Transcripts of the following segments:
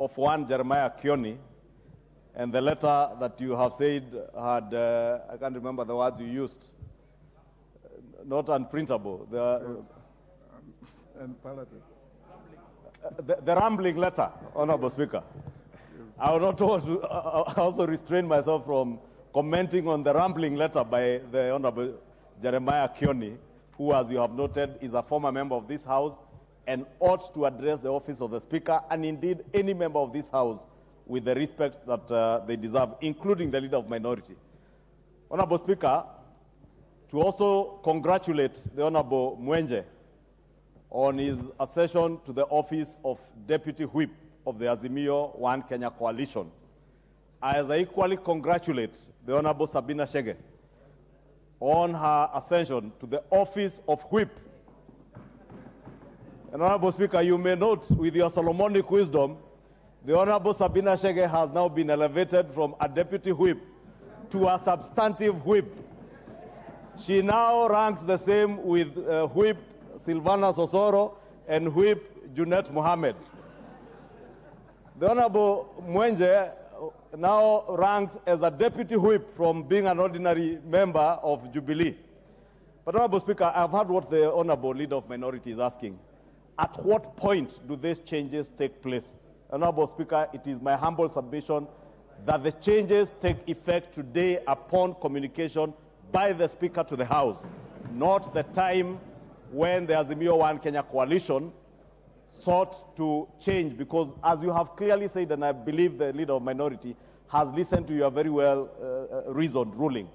of one Jeremiah Kioni, and the letter that you have said had, I can't remember the words you used, not unprintable. And palatable. The rambling letter, Honorable Speaker. Yes. I will not want to also restrain myself from commenting on the rambling letter by the Honorable Jeremiah Kioni, who, as you have noted, is a former member of this House and ought to address the office of the Speaker, and indeed any member of this House, with the respect that they deserve, including the Leader of Minority. Honorable Speaker, to also congratulate the Honorable Mwenje on his accession to the office of Deputy Whip of the Azimio One Kenya Coalition. As I equally congratulate the Honorable Sabina Chege on her ascension to the office of Whip. And Honorable Speaker, you may note with your Solomonic wisdom, the Honorable Sabina Chege has now been elevated from a Deputy Whip to a substantive Whip. She now ranks the same with Whip Silvana Sosoro and Whip Junet Mohammed. The Honorable Mwenje now ranks as a Deputy Whip from being an ordinary member of Jubilee. But Honorable Speaker, I've heard what the Honorable Leader of Minority is asking. At what point do these changes take place? Honorable Speaker, it is my humble submission that the changes take effect today upon communication by the Speaker to the House, not the time when the Azimio One Kenya Coalition sought to change, because as you have clearly said, and I believe the Leader of Minority has listened to your very well reasoned ruling,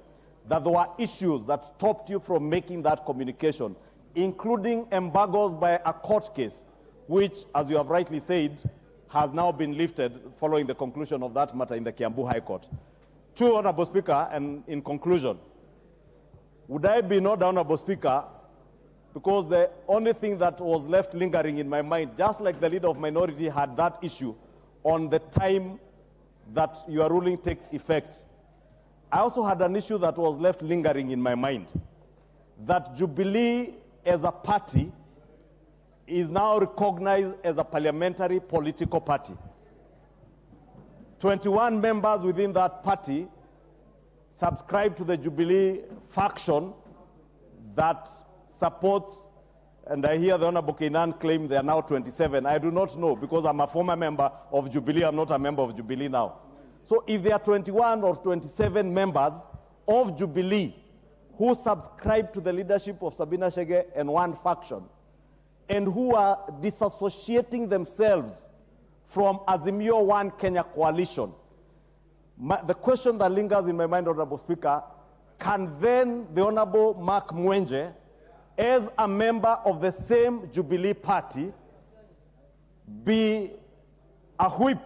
that there were issues that stopped you from making that communication, including embargoes by a court case, which, as you have rightly said, has now been lifted following the conclusion of that matter in the Kiambu High Court. Two, Honorable Speaker, and in conclusion, would I be in order, Honorable Speaker, because the only thing that was left lingering in my mind, just like the Leader of Minority had that issue on the time that your ruling takes effect, I also had an issue that was left lingering in my mind, that Jubilee as a party is now recognized as a parliamentary political party. 21 members within that party subscribe to the Jubilee faction that supports, and I hear the Honorable Kenyan claim they are now 27. I do not know, because I'm a former member of Jubilee. I'm not a member of Jubilee now. So if there are 21 or 27 members of Jubilee who subscribe to the leadership of Sabina Chege and one faction, and who are disassociating themselves from Azimio One Kenya Coalition, the question that lingers in my mind, Honorable Speaker, can then the Honorable Mark Mwenje, as a member of the same Jubilee party, be a whip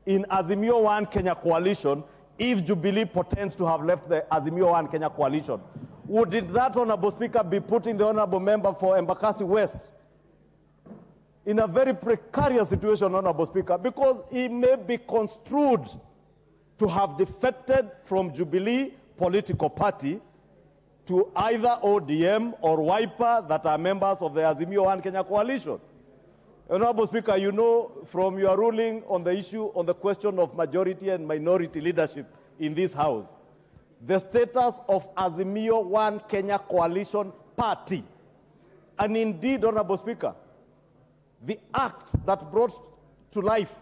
in Azimio One Kenya Coalition if Jubilee pretends to have left the Azimio One Kenya Coalition? Would that, Honorable Speaker, be putting the Honorable Member for Embakasi West in a very precarious situation, Honorable Speaker, because he may be construed to have defected from Jubilee political party to either ODM or Wiper that are members of the Azimio One Kenya Coalition. Honorable Speaker, you know from your ruling on the issue on the question of majority and minority leadership in this House, the status of Azimio One Kenya Coalition party, and indeed, Honorable Speaker, the act that brought to life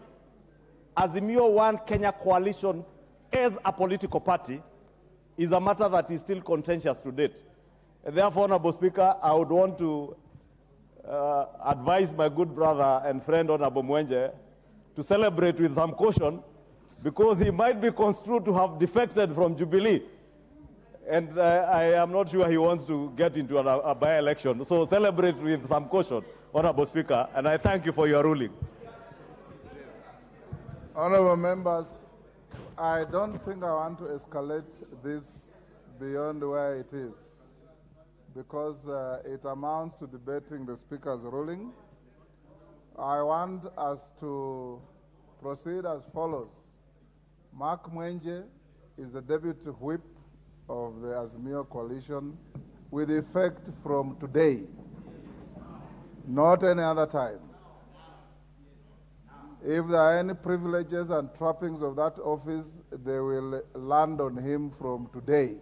Azimio One Kenya Coalition as a political party is a matter that is still contentious to date. And therefore, Honorable Speaker, I would want to advise my good brother and friend, Honorable Mwenje, to celebrate with some caution, because he might be construed to have defected from Jubilee. And I am not sure he wants to get into a by-election. So celebrate with some caution, Honorable Speaker, and I thank you for your ruling. Honorable members, I don't think I want to escalate this beyond where it is, because it amounts to debating the Speaker's ruling. I want us to proceed as follows. Mark Mwenje is the Deputy Whip of the Azimio Coalition with effect from today, not any other time. If there are any privileges and trappings of that office, they will land on him from today.